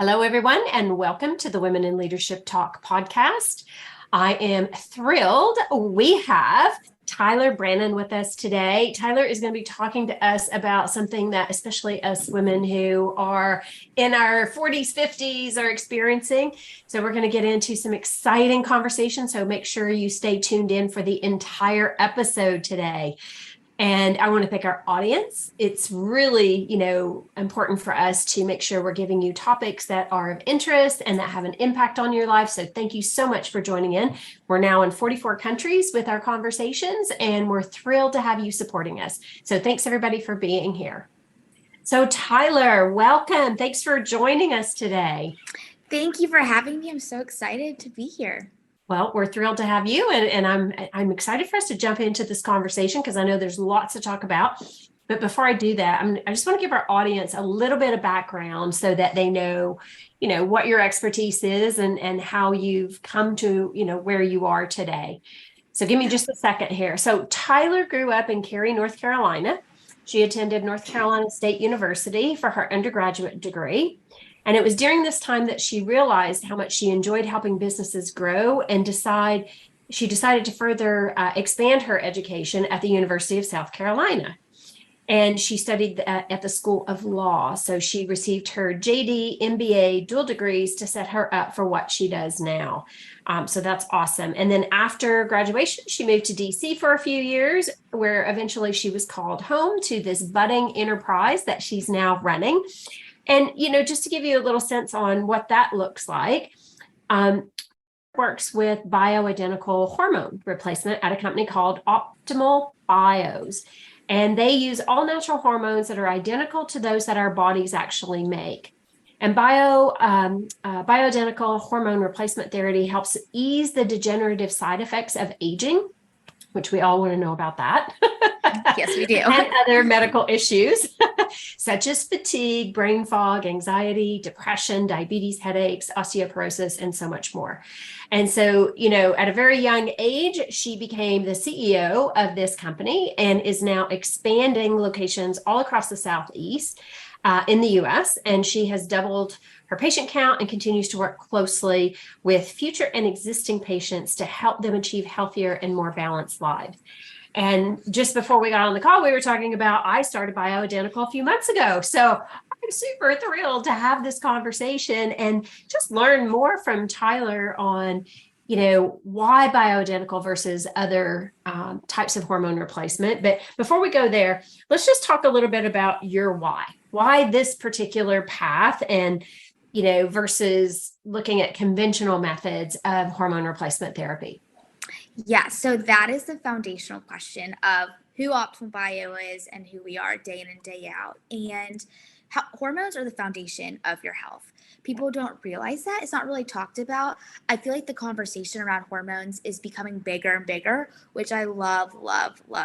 Hello, everyone, and welcome to the Women in Leadership Talk podcast. I am thrilled. We have Tylar Brannon with us today. Tylar is going to be talking to us about something that especially us women who are in our 40s, 50s are experiencing. So we're going to get into some exciting conversation. So make sure you stay tuned in for the entire episode today. And I want to thank our audience. It's really, important for us to make sure we're giving you topics that are of interest and that have an impact on your life. So thank you so much for joining in. We're now in 44 countries with our conversations, and we're thrilled to have you supporting us. So thanks everybody for being here. So Tylar, welcome. Thanks for joining us today. Thank you for having me. I'm so excited to be here. Well, we're thrilled to have you, and I'm excited for us to jump into this conversation because I know there's lots to talk about. But before I do that, I just want to give our audience a little bit of background so that they know, what your expertise is and how you've come to, where you are today. So give me just a second here. So Tylar grew up in Cary, North Carolina. She attended North Carolina State University for her undergraduate degree. And it was during this time that she realized how much she enjoyed helping businesses grow and she decided to further expand her education at the University of South Carolina. And she studied at the School of Law. So she received her JD, MBA, dual degrees to set her up for what she does now. So that's awesome. And then after graduation, she moved to DC for a few years, where eventually she was called home to this budding enterprise that she's now running. And, just to give you a little sense on what that looks like, works with bioidentical hormone replacement at a company called Optimal Bios. And they use all natural hormones that are identical to those that our bodies actually make. And bioidentical hormone replacement therapy helps ease the degenerative side effects of aging, which we all want to know about that. Yes, we do. And other medical issues such as fatigue, brain fog, anxiety, depression, diabetes, headaches, osteoporosis, and so much more. And so, at a very young age, she became the CEO of this company and is now expanding locations all across the Southeast in the US. And she has doubled her patient count and continues to work closely with future and existing patients to help them achieve healthier and more balanced lives. And just before we got on the call, we were talking about I started bioidentical a few months ago. So I'm super thrilled to have this conversation and just learn more from Tylar on, why bioidentical versus other types of hormone replacement. But before we go there, let's just talk a little bit about your why this particular path and, versus looking at conventional methods of hormone replacement therapy. Yeah, so that is the foundational question of who Optimal Bio is and who we are day in and day out. And hormones are the foundation of your health. People don't realize that. It's not really talked about. I feel like the conversation around hormones is becoming bigger and bigger, which I love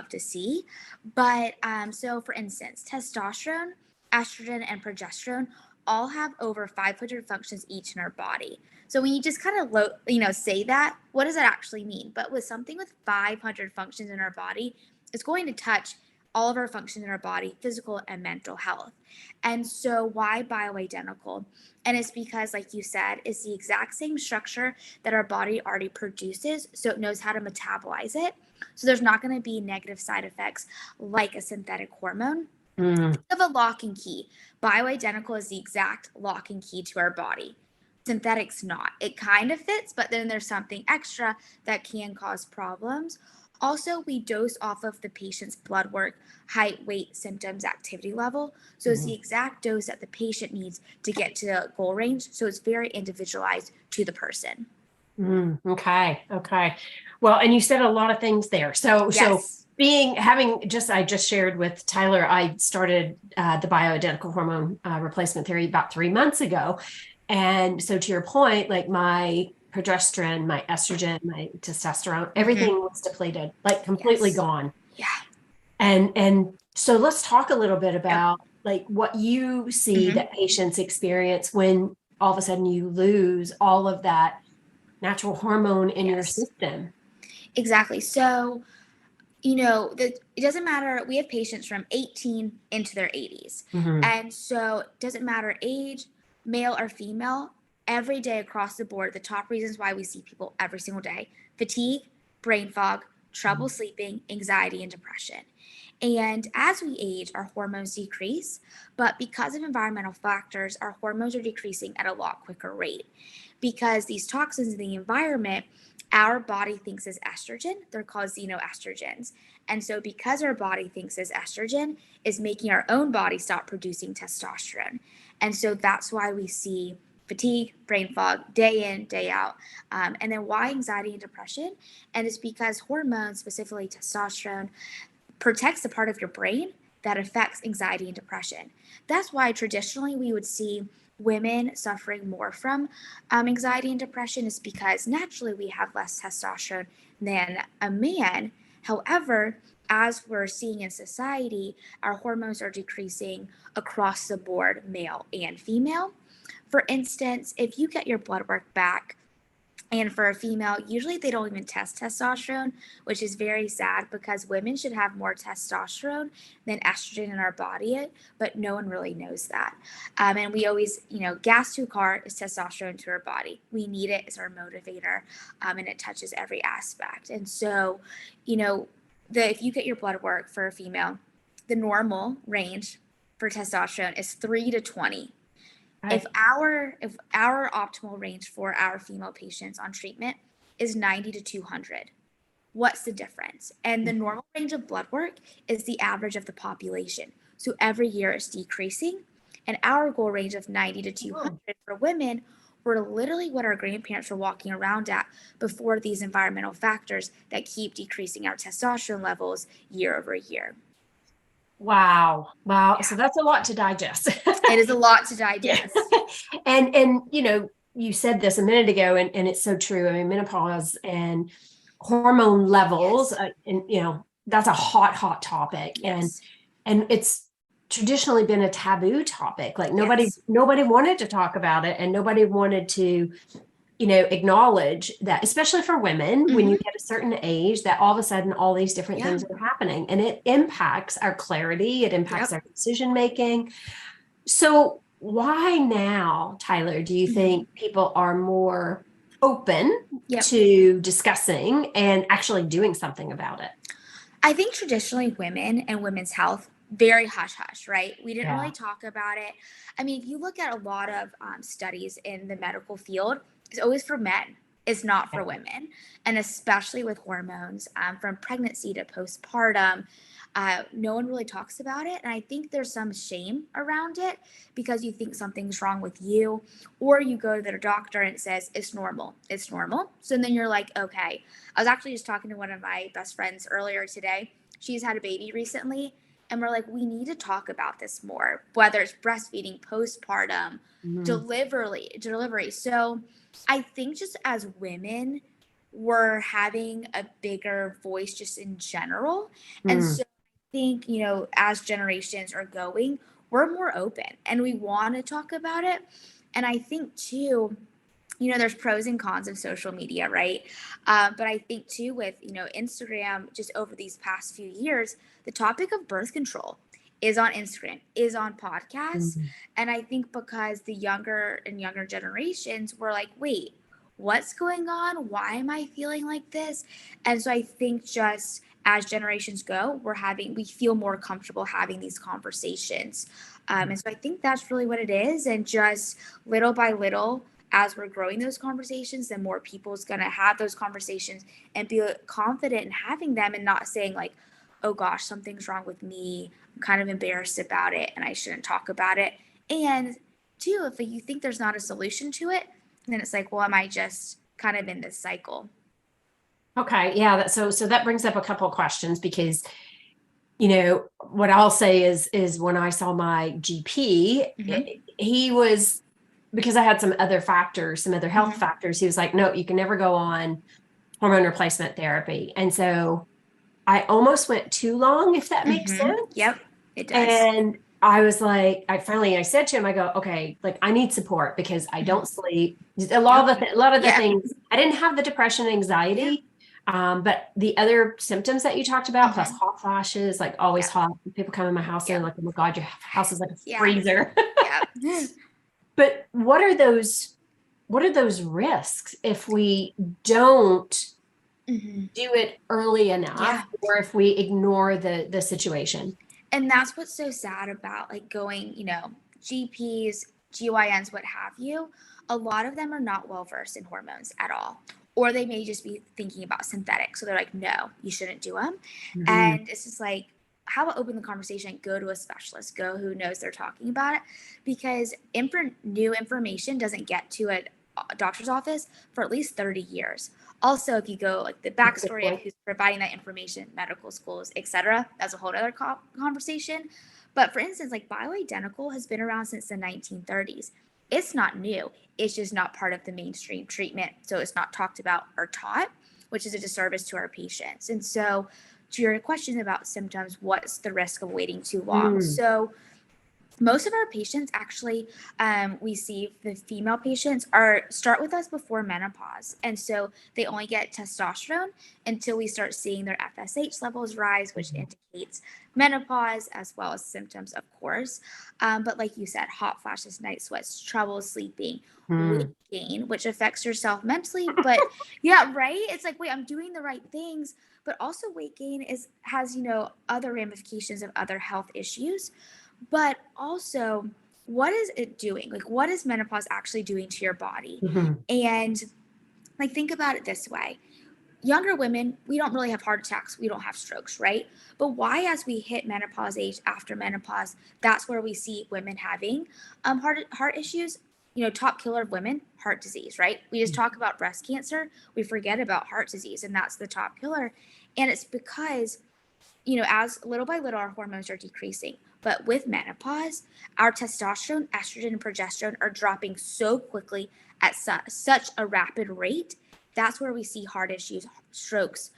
to see. But so for instance, testosterone, estrogen, and progesterone all have over 500 functions each in our body. So when you just kind of, say that, what does that actually mean? But with something with 500 functions in our body, it's going to touch all of our functions in our body, physical and mental health. And so why bioidentical? And it's because, like you said, it's the exact same structure that our body already produces, so it knows how to metabolize it. So there's not going to be negative side effects like a synthetic hormone. Of a lock and key. Bioidentical is the exact lock and key to our body. Synthetic's not. It kind of fits, but then there's something extra that can cause problems. Also, we dose off of the patient's blood work, height, weight, symptoms, activity level. So it's the exact dose that the patient needs to get to the goal range. So it's very individualized to the person. Okay. Well, and you said a lot of things there. Yes. I just shared with Tylar, I started the bioidentical hormone replacement therapy about 3 months ago. And so to your point, like my progesterone, my estrogen, my testosterone, everything was depleted, like completely gone. Yeah. And so let's talk a little bit about like what you see that patients experience when all of a sudden you lose all of that natural hormone in your system. Exactly. So it doesn't matter. We have patients from 18 into their 80s. And so it doesn't matter age, male or female, every day across the board, the top reasons why we see people every single day: fatigue, brain fog, trouble sleeping, anxiety, and depression. And as we age, our hormones decrease, but because of environmental factors, our hormones are decreasing at a lot quicker rate. Because these toxins in the environment, our body thinks is estrogen. They're called xenoestrogens. And so because our body thinks is estrogen, is making our own body stop producing testosterone. And so that's why we see fatigue, brain fog, day in, day out. And then why anxiety and depression? And it's because hormones, specifically testosterone, protects the part of your brain that affects anxiety and depression. That's why traditionally we would see women suffering more from anxiety and depression, is because naturally we have less testosterone than a man. However, as we're seeing in society, our hormones are decreasing across the board, male and female. For instance, if you get your blood work back, and for a female, usually they don't even test testosterone, which is very sad because women should have more testosterone than estrogen in our body, but no one really knows that. And we always, gas to a car is testosterone to our body. We need it as our motivator, and it touches every aspect. And so, if you get your blood work for a female, the normal range for testosterone is 3 to 20. If our optimal range for our female patients on treatment is 90 to 200, what's the difference? And the normal range of blood work is the average of the population. So every year it's decreasing. And our goal range of 90 to 200 for women were literally what our grandparents were walking around at before these environmental factors that keep decreasing our testosterone levels year over year. Wow. Yeah. So that's a lot to digest. It is a lot to digest. And you said this a minute ago, and it's so true. I mean, menopause and hormone levels, and that's a hot topic. Yes. And it's traditionally been a taboo topic. Like nobody wanted to talk about it, and nobody wanted to acknowledge that, especially for women, when you get a certain age, that all of a sudden all these different things are happening, and it impacts our clarity, it impacts our decision making. So why now, Tyler, do you think people are more open to discussing and actually doing something about it? I think traditionally women and women's health, very hush-hush, right? We didn't really talk about it. I mean, if you look at a lot of studies in the medical field, it's always for men. It's not for women. And especially with hormones, from pregnancy to postpartum, no one really talks about it. And I think there's some shame around it because you think something's wrong with you, or you go to the doctor and it says, it's normal. It's normal. So then you're like, okay. I was actually just talking to one of my best friends earlier today. She's had a baby recently. And we're like, we need to talk about this more, whether it's breastfeeding, postpartum, delivery. So I think just as women, we're having a bigger voice just in general. And so I think, as generations are going, we're more open and we want to talk about it. And I think too, there's pros and cons of social media, right? But I think too with, Instagram, just over these past few years, the topic of birth control is on Instagram, is on podcasts. And I think because the younger and younger generations were like, wait, what's going on? Why am I feeling like this? And so I think just as generations go, we feel more comfortable having these conversations. And so I think that's really what it is. And just little by little, as we're growing those conversations, then more people's going to have those conversations and be confident in having them and not saying like, oh gosh, something's wrong with me. I'm kind of embarrassed about it and I shouldn't talk about it. And two, if you think there's not a solution to it, then it's like, well, am I just kind of in this cycle? Okay. Yeah. So that brings up a couple of questions because, what I'll say is when I saw my GP, he was, because I had some other health factors, he was like, no, you can never go on hormone replacement therapy. And so I almost went too long, if that makes sense. Yep, it does. And I was like, I said to him, I go, okay, like I need support because I don't sleep. A lot of the things, I didn't have the depression and anxiety, but the other symptoms that you talked about, plus hot flashes, like always hot. People come in my house and they're like, oh my God, your house is like a freezer. But what are those risks if we don't do it early enough, or if we ignore the situation? And that's what's so sad about like going, GPs, GYNs, what have you. A lot of them are not well versed in hormones at all. Or they may just be thinking about synthetic. So they're like, no, you shouldn't do them. And it's just like, how about open the conversation, go to a specialist, go who knows they're talking about it, because new information doesn't get to a doctor's office for at least 30 years. Also, if you go like the backstory of who's providing that information, medical schools, etc., that's a whole other conversation. But for instance, like bioidentical has been around since the 1930s. It's not new. It's just not part of the mainstream treatment. So it's not talked about or taught, which is a disservice to our patients. And so to your question about symptoms, what's the risk of waiting too long? So most of our patients actually, we see the female patients start with us before menopause. And so they only get testosterone until we start seeing their FSH levels rise, which indicates menopause, as well as symptoms, of course. But like you said, hot flashes, night sweats, trouble sleeping, weight gain, which affects yourself mentally. But yeah, right? It's like, wait, I'm doing the right things. But also weight gain has other ramifications of other health issues. But also, what is it doing? Like, what is menopause actually doing to your body? And like, think about it this way. Younger women, we don't really have heart attacks. We don't have strokes, right? But why, as we hit menopause age, after menopause, that's where we see women having heart issues. Top killer of women, heart disease, right? We just talk about breast cancer. We forget about heart disease, and that's the top killer. And it's because, as little by little, our hormones are decreasing. But with menopause, our testosterone, estrogen, and progesterone are dropping so quickly at such a rapid rate. That's where we see heart issues, strokes,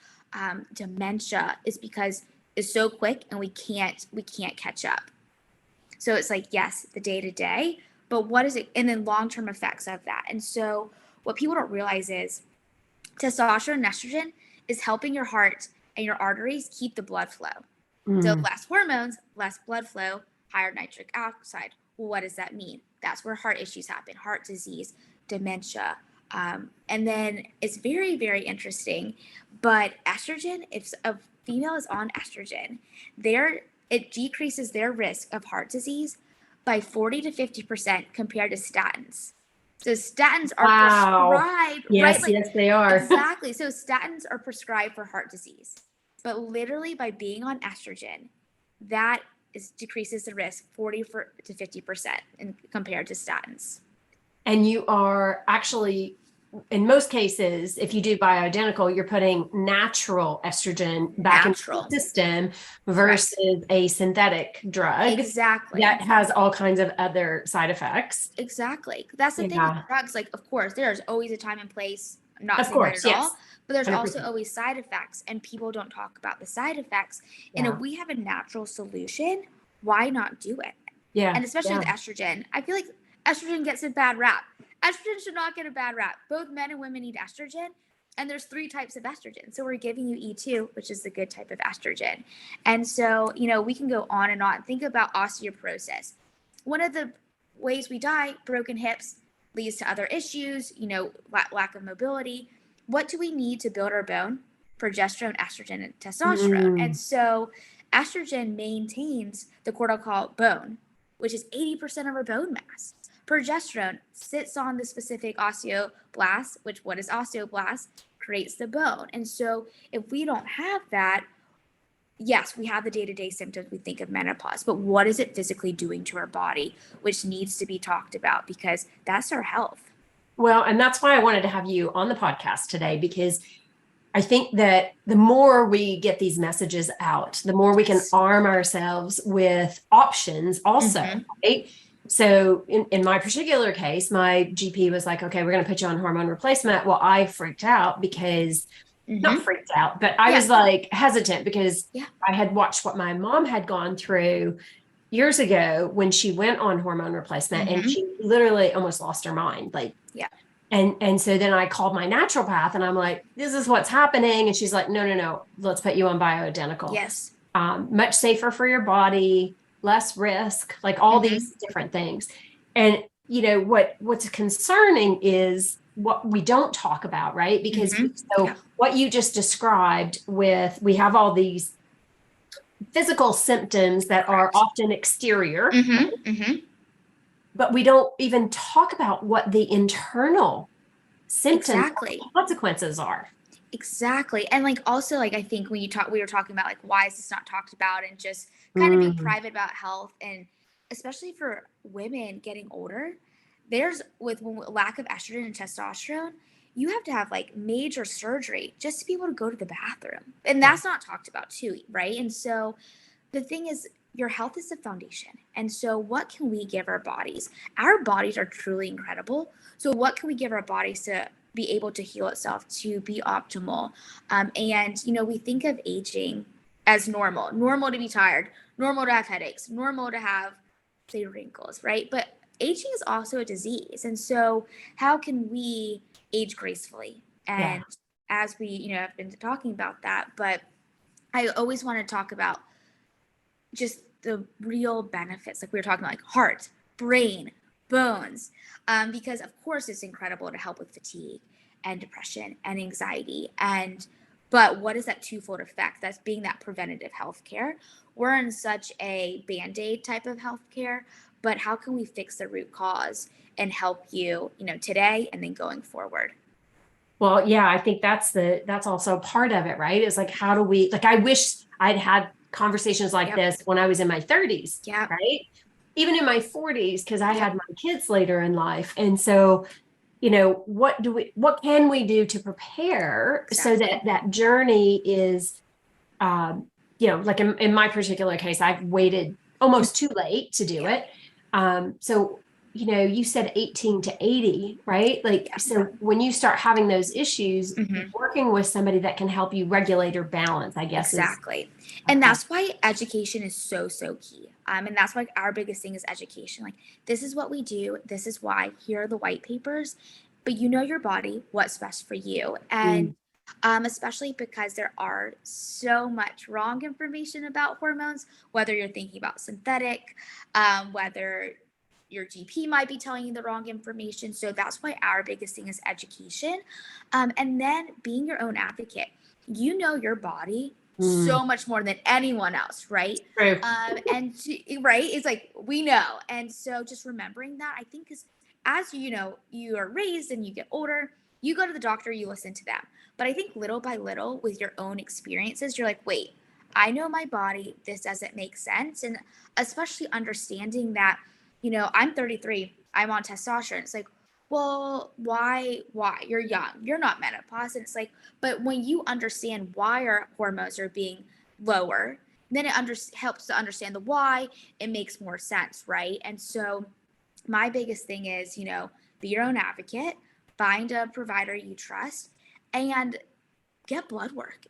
dementia, is because it's so quick and we can't catch up. So it's like, yes, the day to day, but what is it? And then long-term effects of that. And so what people don't realize is testosterone and estrogen is helping your heart and your arteries keep the blood flow. So less hormones, less blood flow, higher nitric oxide. Well, what does that mean? That's where heart issues happen, heart disease, dementia. And then it's very, very interesting. But estrogen, if a female is on estrogen, it decreases their risk of heart disease by 40 to 50% compared to statins. So statins are prescribed. Yes, right? Yes, they are. Exactly. So statins are prescribed for heart disease. But literally by being on estrogen, that decreases the risk 40 to 50% compared to statins. And you are actually, in most cases, if you do bioidentical, you're putting natural estrogen back into the system versus a synthetic drug. Exactly. That has all kinds of other side effects. Exactly. That's the thing with drugs. Like, of course, there's always a time and place. I'm not saying that at all. But there's 100%. Also always side effects, and people don't talk about the side effects. And if we have a natural solution, why not do it? Yeah. And especially with estrogen, I feel like estrogen gets a bad rap. Estrogen should not get a bad rap. Both men and women need estrogen, and there's 3 types of estrogen. So we're giving you E2, which is the good type of estrogen. And so, we can go on and on. Think about osteoporosis. One of the ways we die, broken hips, leads to other issues, lack of mobility. What do we need to build our bone? Progesterone, estrogen, and testosterone. And so estrogen maintains the cortical bone, which is 80% of our bone mass. Progesterone sits on the specific osteoblast, which what is osteoblast? Creates the bone. And so if we don't have that, yes, we have the day-to-day symptoms. We think of menopause, but what is it physically doing to our body, which needs to be talked about, because that's our health. Well, and that's why I wanted to have you on the podcast today, because I think that the more we get these messages out, the more we can arm ourselves with options also, right? So in my particular case, my GP was like, okay, we're going to put you on hormone replacement. Well, I freaked out because not freaked out, but I was like hesitant because I had watched what my mom had gone through years ago when she went on hormone replacement, and she literally almost lost her mind. And so then I called my naturopath and I'm like, this is what's happening. And she's like, no, let's put you on bioidentical. Yes. Much safer for your body, less risk, like all these different things. And what's concerning is what we don't talk about, right? Because so what you just described with, we have all these physical symptoms that are often exterior, but we don't even talk about what the internal symptoms consequences are. Exactly. And like also like I think when we were talking about like why is this not talked about and just kind of being private about health, and especially for women getting older, there's with lack of estrogen and testosterone, you have to have like major surgery just to be able to go to the bathroom. And that's not talked about too, right? And so the thing is, your health is the foundation. And so what can we give our bodies? Our bodies are truly incredible. So what can we give our bodies to be able to heal itself, to be optimal? And, we think of aging as normal to be tired, normal to have headaches, normal to have, say, wrinkles, right? But aging is also a disease. And so how can we age gracefully? And as we, have been talking about that, but I always want to talk about just the real benefits, like we were talking about, like heart, brain, bones, because of course it's incredible to help with fatigue and depression and anxiety. But what is that twofold effect? That's being that preventative healthcare. We're in such a Band-Aid type of healthcare, but how can we fix the root cause and help you, today and then going forward? Well, yeah, I think that's also part of it, right? Is like, how do we, like, I wish I'd had conversations like this when I was in my 30s, right? Even in my 40s, because I had my kids later in life. And so, what can we do to prepare so that journey is, like in my particular case, I've waited almost too late to do it. So, you said 18 to 80, right? Like, so when you start having those issues, working with somebody that can help you regulate or balance, I guess. Exactly. And that's why education is so, so key. And that's why our biggest thing is education. Like, this is what we do. This is why. Here are the white papers. But you know your body, what's best for you. And especially because there are so much wrong information about hormones, whether you're thinking about synthetic, whether your GP might be telling you the wrong information. So that's why our biggest thing is education. And then being your own advocate. You know your body so much more than anyone else, right? True. Right? It's like, we know. And so just remembering that, I think, is as you are raised and you get older, you go to the doctor, you listen to them. But I think little by little with your own experiences, you're like, wait, I know my body, this doesn't make sense. And especially understanding that, I'm 33, I'm on testosterone. It's like, well, why? You're young, you're not menopause. And it's like, but when you understand why our hormones are being lower, then it helps to understand the why. It makes more sense, right? And so my biggest thing is, be your own advocate, find a provider you trust, and get blood work.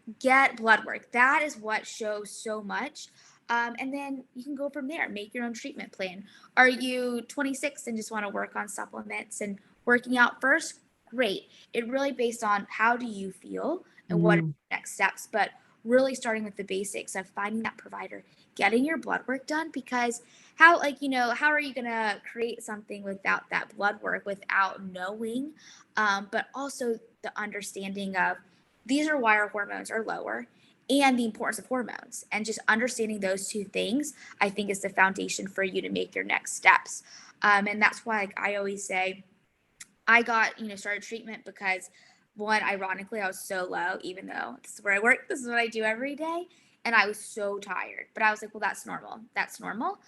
That is what shows so much. And then you can go from there, make your own treatment plan. Are you 26 and just want to work on supplements and working out first? Great. It really based on how do you feel and what are the next steps, but really starting with the basics of finding that provider, getting your blood work done, because how are you going to create something without that blood work, without knowing, but also the understanding of these are why our hormones are lower and the importance of hormones, and just understanding those two things, I think, is the foundation for you to make your next steps. And that's why, like, I always say, I got, started treatment because, one, ironically, I was so low, even though this is where I work, this is what I do every day. And I was so tired, but I was like, well, that's normal.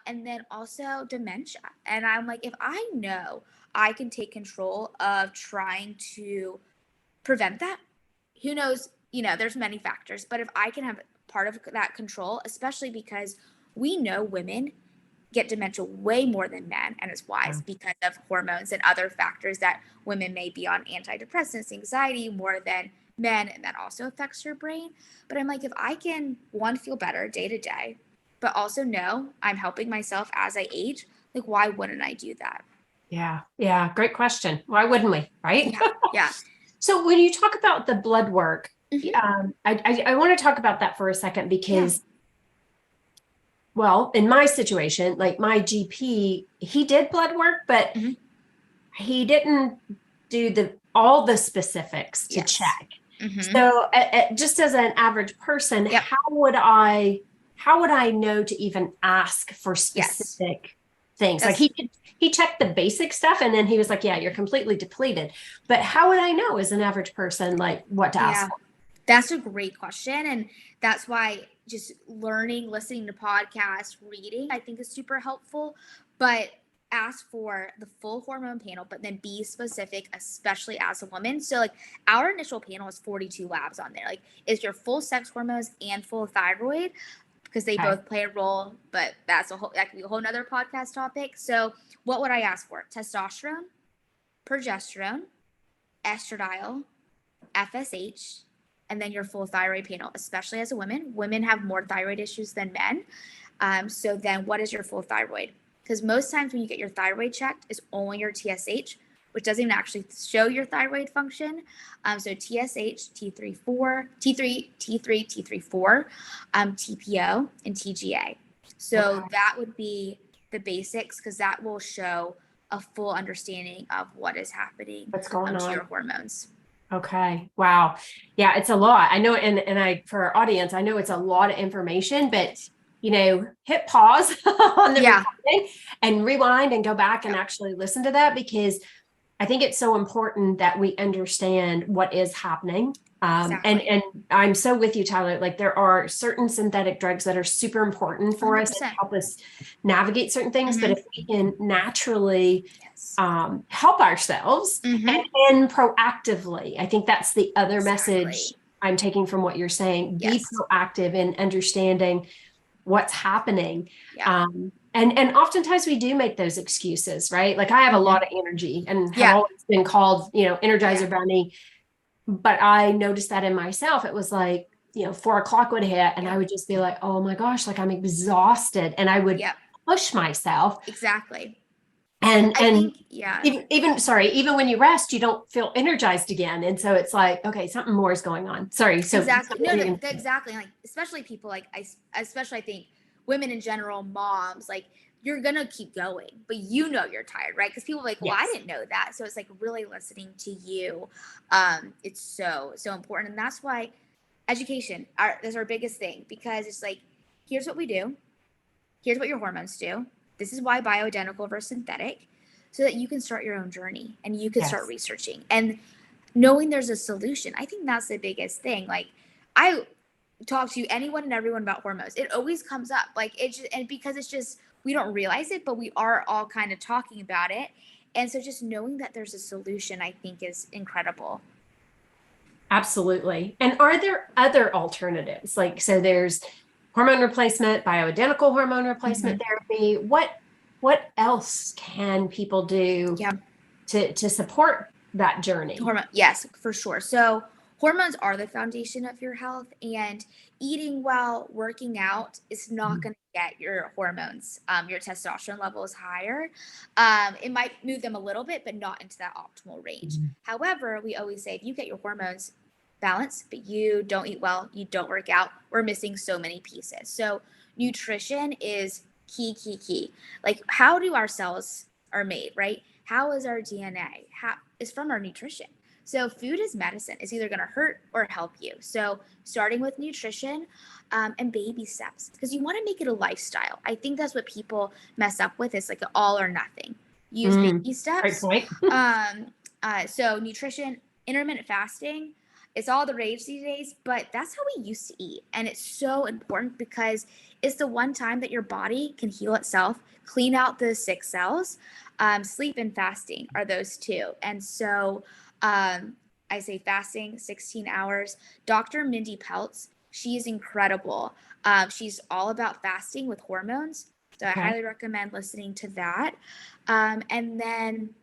And then also dementia. And I'm like, if I know I can take control of trying to prevent that, who knows, there's many factors, but if I can have part of that control, especially because we know women get dementia way more than men, and it's wise because of hormones and other factors that women may be on antidepressants, anxiety more than men, and that also affects your brain. But I'm like, if I can, one, feel better day to day, but also know I'm helping myself as I age, like, why wouldn't I do that? Yeah. Great question. Why wouldn't we? Right? Yeah. So when you talk about the blood work, I want to talk about that for a second, because well, in my situation, like my GP, he did blood work, but Mhm. he didn't do all the specifics to Yes. check. Mhm. So just as an average person, Yep. how would I know to even ask for Yes. specific things? Like That's he checked the basic stuff and then he was like, yeah, you're completely depleted. But how would I know as an average person, like what to ask yeah. for? That's a great question. And that's why just learning, listening to podcasts, reading, I think is super helpful. But ask for the full hormone panel, but then be specific, especially as a woman. So, like, our initial panel is 42 labs on there. Like, is your full sex hormones and full thyroid? Because they Okay. both play a role, but that could be a whole nother podcast topic. So, what would I ask for? Testosterone, progesterone, estradiol, FSH, and then your full thyroid panel, especially as a woman. Women have more thyroid issues than men. So then what is your full thyroid? Because most times when you get your thyroid checked, it's only your TSH, which doesn't even actually show your thyroid function. So TSH, T3, T3, TPO, and TGA. So Okay. that would be the basics, because that will show a full understanding of what is happening What's going to on? your hormones. Okay. Wow. Yeah, it's a lot. I know, and I for our audience, I know it's a lot of information, but hit pause on the Yeah. recording and rewind and go back and Yep. actually listen to that, because I think it's so important that we understand what is happening. Exactly. And I'm so with you, Tyler. Like, there are certain synthetic drugs that are super important for us and 100%. help us navigate certain things. But Mm-hmm. if we can naturally Yes. help ourselves Mm-hmm. and proactively, I think that's the other message Exactly. I'm taking from what you're saying. Be Yes. proactive in understanding what's happening. Yeah. And oftentimes we do make those excuses, right? Like, I have a Mm-hmm. lot of energy and have Yeah. always been called, Yeah. Energizer Bunny. But I noticed that in myself. It was like, 4 o'clock would hit and I Yep. would just be like, oh my gosh, like I'm exhausted. And I would Yep. push myself. Exactly. And I and think, yeah. even when you rest, you don't feel energized again. And so it's like, okay, something more is going on. Sorry. So Exactly. No, what are no, you gonna exactly. Like, especially people like especially I think women in general, moms, like, you're gonna keep going, but you're tired, right? Because people are like, well, I Yes. didn't know that. So it's like really listening to you. It's so important, and that's why education is our biggest thing, because it's like, here's what we do, here's what your hormones do. This is why bioidentical versus synthetic, so that you can start your own journey and you can start Yes. researching and knowing there's a solution. I think that's the biggest thing. Like, I talk to anyone and everyone about hormones. It always comes up. Like, it just, and because it's just, we don't realize it, but we are all kind of talking about it. And so just knowing that there's a solution, I think, is incredible. Absolutely. And are there other alternatives? Like, so there's hormone replacement, bioidentical hormone replacement Mm-hmm. therapy. What else can people do Yeah. to support that journey? Yes, for sure. So hormones are the foundation of your health, and eating well, working out is not going to get your hormones, your testosterone levels higher. It might move them a little bit, but not into that optimal range. Mhm. However, we always say, if you get your hormones balanced, but you don't eat well, you don't work out, we're missing so many pieces. So nutrition is key. Like, how do our cells are made, right? How is our DNA? How is from our nutrition. So food is medicine. It's either going to hurt or help you. So starting with nutrition, and baby steps, because you want to make it a lifestyle. I think that's what people mess up with. It's like an all or nothing. Use baby Great steps. point. So nutrition, intermittent fasting, it's all the rage these days, but that's how we used to eat. And it's so important, because it's the one time that your body can heal itself, clean out the sick cells. Sleep and fasting are those two. And so I say fasting, 16 hours. Dr. Mindy Peltz, she is incredible. She's all about fasting with hormones. So I Okay. highly recommend listening to that. And then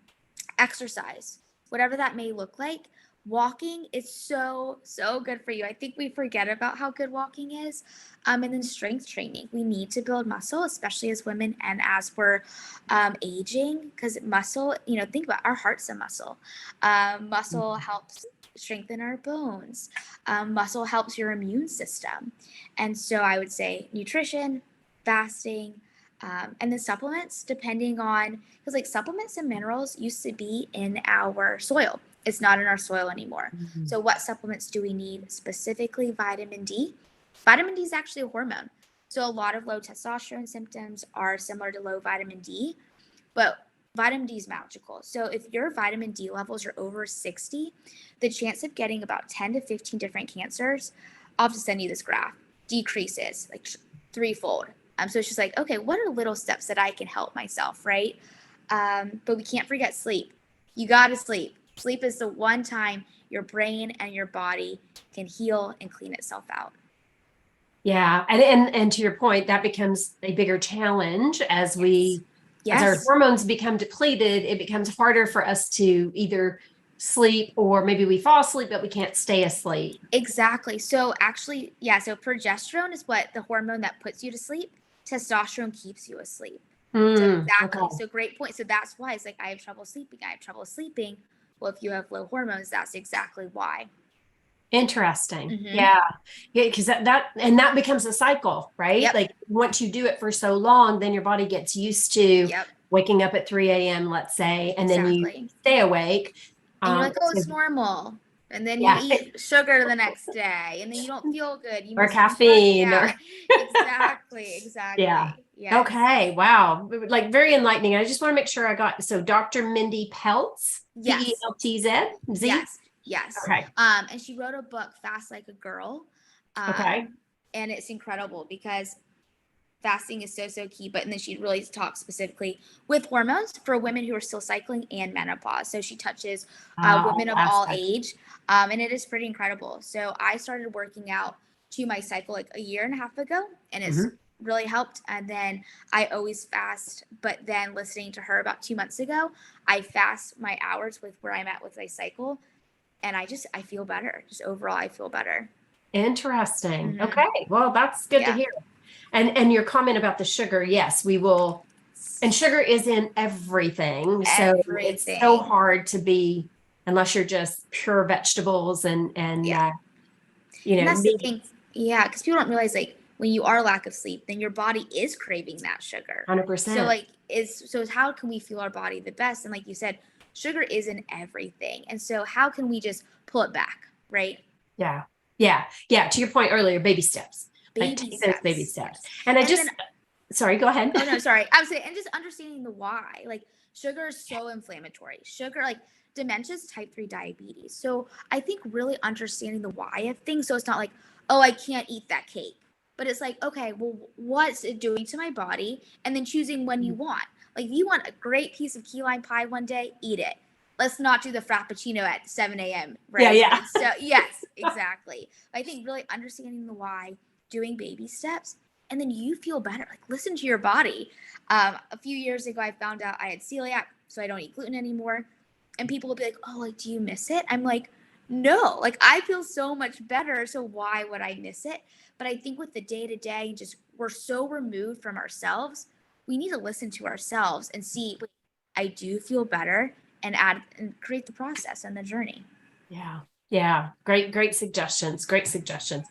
exercise, whatever that may look like. Walking is so good for you. I think we forget about how good walking is. And then strength training. We need to build muscle, especially as women and as we're aging, because muscle, think about our heart's a muscle. Muscle helps strengthen our bones. Muscle helps your immune system. And so I would say nutrition, fasting, and the supplements, depending on, because like supplements and minerals used to be in our soil. It's not in our soil anymore. Mhm. So what supplements do we need? Specifically vitamin D. Vitamin D is actually a hormone. So a lot of low testosterone symptoms are similar to low vitamin D, but vitamin D is magical. So if your vitamin D levels are over 60, the chance of getting about 10 to 15 different cancers, I'll have to send you this graph, decreases like threefold. So it's just like, okay, what are little steps that I can help myself, right? But we can't forget sleep. You got to sleep. Sleep is the one time your brain and your body can heal and clean itself out. Yeah. And to your point, that becomes a bigger challenge as as our hormones become depleted, it becomes harder for us to either sleep or maybe we fall asleep, but we can't stay asleep. Exactly. So actually, yeah, so progesterone is what the hormone that puts you to sleep. Testosterone keeps you asleep. So exactly. Okay. So great point. So that's why it's like I have trouble sleeping. I have trouble sleeping. Well, if you have low hormones, that's exactly why. Interesting. Mm-hmm. Yeah. Yeah. Because that becomes a cycle, right? Yep. Like once you do it for so long, then your body gets used to Yep. waking up at 3 a.m., let's say, and then you Exactly. stay awake. And you're like, oh, So, it's normal. And then you yeah. eat sugar the next day, and then you don't feel good. You Or miss your caffeine workout. or Exactly. yeah. Exactly. Yes. Okay. Wow. Like very enlightening. I just want to make sure I got so Dr. Mindy Peltz, Yes. Peltz, Z. Yes. Yes. Okay. And she wrote a book, Fast Like a Girl. Okay. And it's incredible because fasting is so key. But and then she really talks specifically with hormones for women who are still cycling and menopause. So she touches women of all age, and it is pretty incredible. So I started working out to my cycle like a year and a half ago, and it's really helped. And then I always fast, but then listening to her about 2 months ago, I fast my hours with where I'm at with my cycle, and I feel better. Just overall, I feel better. Interesting. Okay. Well, that's good to hear. And your comment about the sugar, yes, we will. And sugar is in everything. So it's so hard to be, unless you're just pure vegetables and And that's the thing. Yeah, because people don't realize like when you are lack of sleep, then your body is craving that sugar. 100%. So like so how can we fuel our body the best? And like you said, sugar is in everything. And so how can we just pull it back, right? Yeah. Yeah. Yeah. To your point earlier, baby steps. Like Baby take steps. those baby steps. And sorry, go ahead. Oh no, sorry. I was saying, and just understanding the why. Like sugar is so inflammatory. Sugar, like dementia is type 3 diabetes. So I think really understanding the why of things. So it's not like, oh, I can't eat that cake. But it's like, okay, well, what's it doing to my body? And then choosing when you want. Like if you want a great piece of key lime pie one day, eat it. Let's not do the frappuccino at 7 a.m. Right? Yeah. So yes, exactly. But I think really understanding the why, doing baby steps, and then you feel better. Like listen to your body. A few years ago, I found out I had celiac, so I don't eat gluten anymore. And people will be like, oh, like, do you miss it? I'm like, no, like I feel so much better. So why would I miss it? But I think with the day to day, just we're so removed from ourselves. We need to listen to ourselves and see, wait, I do feel better, and add and create the process and the journey. Yeah. Yeah. Great suggestions. Great suggestions.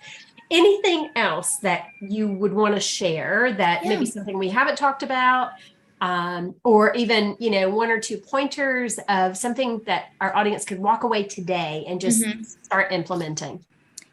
Anything else that you would want to share that maybe something we haven't talked about, or even, one or two pointers of something that our audience could walk away today and just start implementing?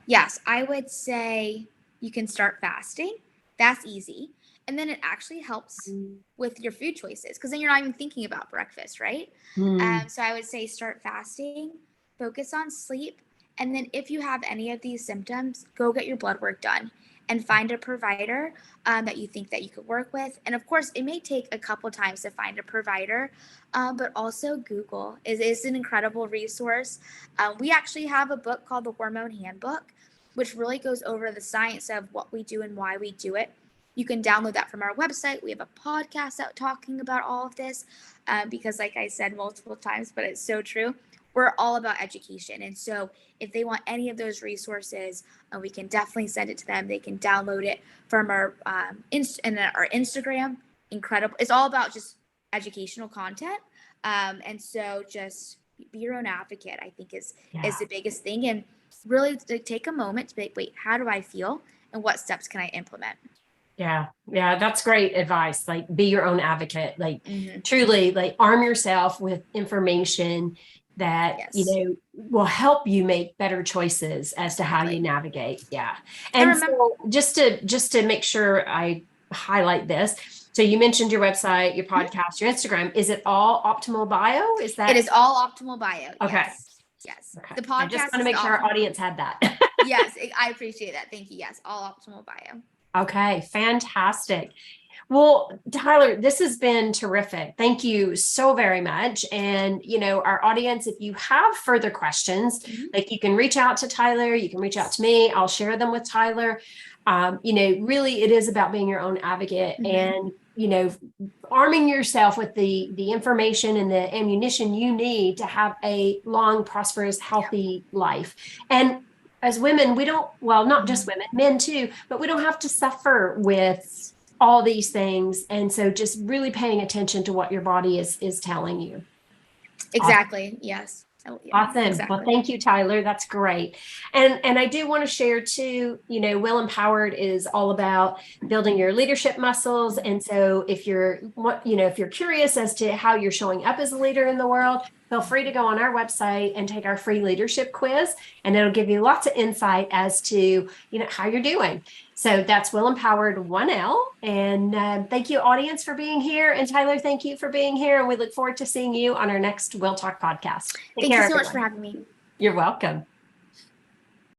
Yes, I would say you can start fasting. That's easy. And then it actually helps with your food choices because then you're not even thinking about breakfast, right? So I would say start fasting, focus on sleep. And then if you have any of these symptoms, go get your blood work done and find a provider that you think that you could work with. And of course, it may take a couple times to find a provider, but also Google is an incredible resource. We actually have a book called the Hormone Handbook, which really goes over the science of what we do and why we do it. You can download that from our website. We have a podcast out talking about all of this because, like I said multiple times, but it's so true. We're all about education. And so if they want any of those resources, we can definitely send it to them. They can download it from our our Instagram. Incredible. It's all about just educational content. And so just be your own advocate, I think is the biggest thing. And really take a moment to be like, wait, how do I feel? And what steps can I implement? Yeah. Yeah. That's great advice. Like be your own advocate, like Mhm. truly like arm yourself with information that, Yes, will help you make better choices as to how you exactly. navigate. Yeah. And And remember, so just to make sure I highlight this. So you mentioned your website, your podcast, your Instagram. Is it all Optimal Bio? Is it that is all Optimal Bio. okay? Yes, yes. Okay. The I just podcast want to is the make sure our Optimal. audience had that. Yes, I appreciate that. Thank you. Yes, all Optimal Bio. Okay, fantastic. Well, Tyler, this has been terrific. Thank you so very much. And, our audience, if you have further questions, Mhm. like you can reach out to Tyler, you can reach out to me, I'll share them with Tyler. Really it is about being your own advocate Mhm. and, arming yourself with the information and the ammunition you need to have a long, prosperous, healthy life. And as women, we don't, well, not just Mhm. women, men too, but we don't have to suffer with all these things. And so just really paying attention to what your body is telling you. Awesome. Exactly. Yes. Oh, yeah. Awesome. Well, Exactly. thank you, Tyler. That's great. And I do want to share too, Will Empowered is all about building your leadership muscles. And so if you're curious as to how you're showing up as a leader in the world, feel free to go on our website and take our free leadership quiz, and it'll give you lots of insight as to, how you're doing. So that's Will Empowered 1L. And thank you, audience, for being here. And Tyler, thank you for being here. And we look forward to seeing you on our next Will Talk podcast. Take Thank you care, so much for everyone. having me. You're welcome.